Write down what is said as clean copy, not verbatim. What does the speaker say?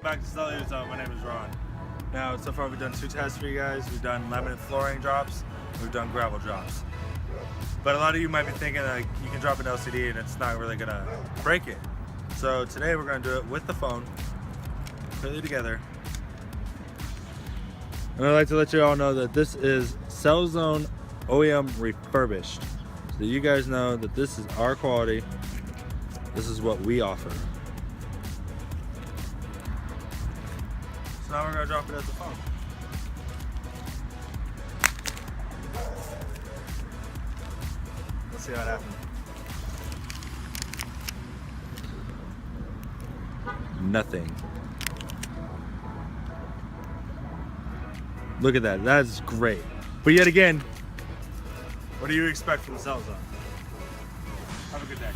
back to Cellular. My name is Ron. Now, so far we've done 2 tests for you guys. We've done laminate flooring drops. We've done gravel drops. But a lot of you might be thinking like you can drop an LCD and it's not really gonna break it. So today we're gonna do it with the phone, completely together. And I'd like to let you all know that this is Cellular OEM refurbished. So you guys know that this is our quality. This is what we offer. So now we're gonna drop it at the phone. Let's see how it happens. Nothing. Look at that, that's great. But yet again, what do you expect from the Cellular? Have a good day.